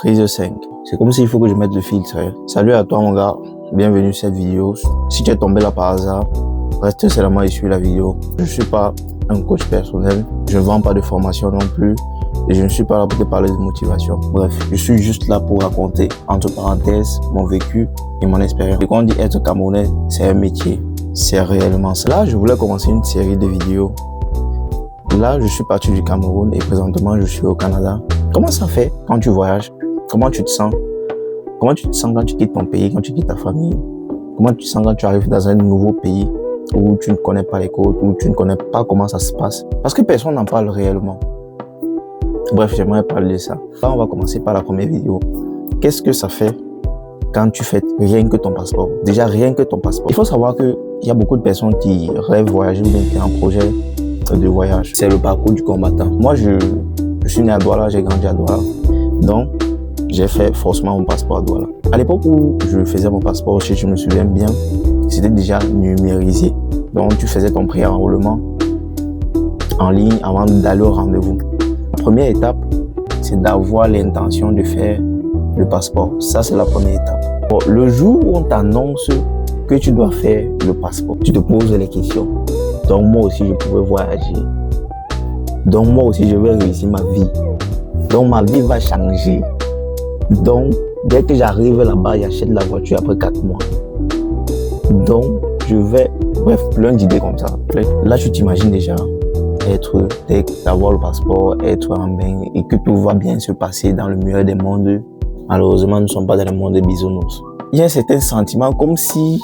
Prise 5. C'est comme s'il faut que je mette le filtre. Salut à toi mon gars, bienvenue sur cette vidéo. Si tu es tombé là par hasard, reste seulement et suis la vidéo. Je ne suis pas un coach personnel, je ne vends pas de formation non plus et je ne suis pas là pour te parler de motivation. Bref, je suis juste là pour raconter, entre parenthèses, mon vécu et mon expérience. Et quand on dit être Camerounais, c'est un métier, c'est réellement ça. Là, je voulais commencer une série de vidéos. Là, je suis parti du Cameroun et présentement, je suis au Canada. Comment ça fait quand tu voyages? Comment tu te sens? Comment tu te sens quand tu quittes ton pays, quand tu quittes ta famille? Comment tu te sens quand tu arrives dans un nouveau pays où tu ne connais pas les côtes, où tu ne connais pas comment ça se passe? Parce que personne n'en parle réellement. Bref, j'aimerais parler de ça. Là, on va commencer par la première vidéo. Qu'est-ce que ça fait quand tu fais rien que ton passeport? Déjà, rien que ton passeport. Il faut savoir qu'il y a beaucoup de personnes qui rêvent voyager ou bien qui ont un projet de voyage. C'est le parcours du combattant. Moi, je suis né à Douala, j'ai grandi à Douala. Donc, j'ai fait forcément mon passeport à Douala. À l'époque où je faisais mon passeport, si je me souviens bien, c'était déjà numérisé. Donc, tu faisais ton pré-enrôlement en ligne avant d'aller au rendez-vous. La première étape, c'est d'avoir l'intention de faire le passeport. Ça, c'est la première étape. Bon, le jour où on t'annonce que tu dois faire le passeport, tu te poses les questions. Donc, moi aussi, je pouvais voyager. Donc, moi aussi, je vais réussir ma vie. Donc, ma vie va changer. Donc, dès que j'arrive là-bas, j'achète la voiture après 4 mois. Donc, je vais... Bref, plein d'idées comme ça. Là, tu t'imagines déjà d'avoir le passeport, être en bain et que tout va bien se passer dans le meilleur des mondes. Malheureusement, nous ne sommes pas dans le monde des bisounours. Il y a un certain sentiment comme si...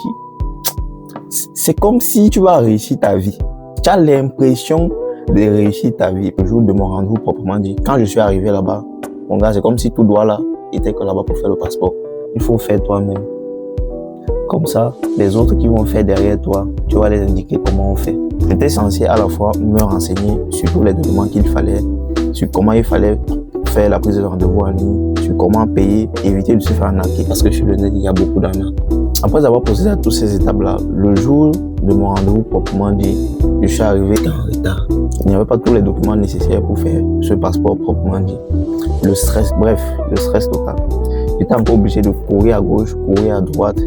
C'est comme si tu vas réussir ta vie. Tu as l'impression de réussir ta vie. Le jour de mon rendez-vous proprement dit, quand je suis arrivé là-bas, mon gars, c'est comme si tout doigt là était que là-bas pour faire le passeport. Il faut faire toi-même. Comme ça, les autres qui vont faire derrière toi, tu vas les indiquer comment on fait. J'étais censé à la fois me renseigner sur tous les documents qu'il fallait, sur comment il fallait faire la prise de rendez-vous en ligne, sur comment payer, éviter de se faire arnaquer. Parce que sur le net, il y a beaucoup d'arnaques. Après avoir procédé à toutes ces étapes-là, le jour de mon rendez-vous proprement dit, je suis arrivé en retard. Il n'y avait pas tous les documents nécessaires pour faire ce passeport proprement dit. Le stress, bref, le stress total. J'étais encore obligé de courir à gauche, courir à droite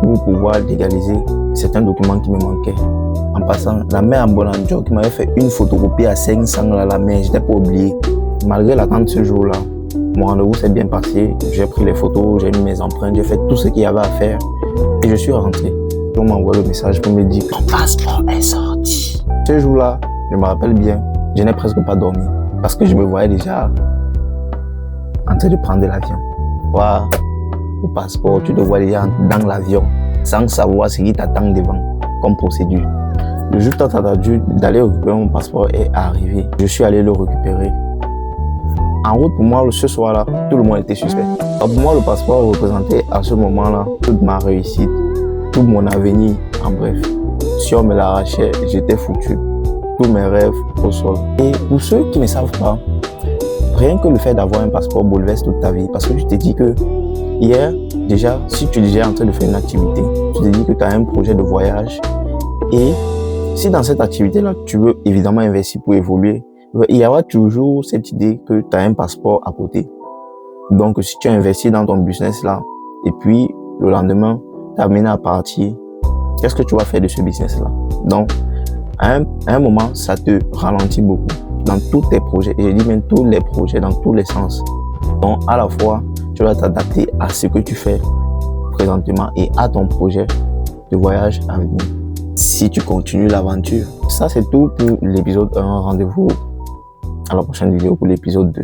pour pouvoir légaliser certains documents qui me manquaient. En passant, la mère en Bonanjo qui m'avait fait une photocopie à 500 là, la mère, j'étais pas oublié. Malgré l'attente ce jour-là, mon rendez-vous s'est bien passé. J'ai pris les photos, j'ai mis mes empreintes, j'ai fait tout ce qu'il y avait à faire et je suis rentré. On m'a envoyé le message pour me dire que ton passeport est sorti. Ce jour-là, je me rappelle bien, je n'ai presque pas dormi parce que je me voyais déjà en train de prendre l'avion. Voilà, le passeport, tu te vois déjà dans l'avion sans savoir ce qui t'attend devant comme procédure. Le jour tant attendu d'aller récupérer mon passeport est arrivé. Je suis allé le récupérer. En route, pour moi, ce soir-là, tout le monde était suspect. Alors pour moi, le passeport représentait à ce moment-là toute ma réussite, tout mon avenir, en bref. Si on me l'arrachait, j'étais foutu. Tous mes rêves au sol. Et pour ceux qui ne savent pas, rien que le fait d'avoir un passeport bouleverse toute ta vie. Parce que tu te dis que hier, déjà, si tu es déjà en train de faire une activité, tu te dis que tu as un projet de voyage. Et si dans cette activité-là, tu veux évidemment investir pour évoluer, il y aura toujours cette idée que tu as un passeport à côté. Donc, si tu investis dans ton business là, et puis le lendemain, tu es amené à partir, qu'est-ce que tu vas faire de ce business là? Donc, à un moment, ça te ralentit beaucoup dans tous tes projets. Et je dis même tous les projets, dans tous les sens. Donc, à la fois, tu dois t'adapter à ce que tu fais présentement et à ton projet de voyage à venir. Si tu continues l'aventure. Ça, c'est tout pour l'épisode 1. Rendez-vous à la prochaine vidéo pour l'épisode 2.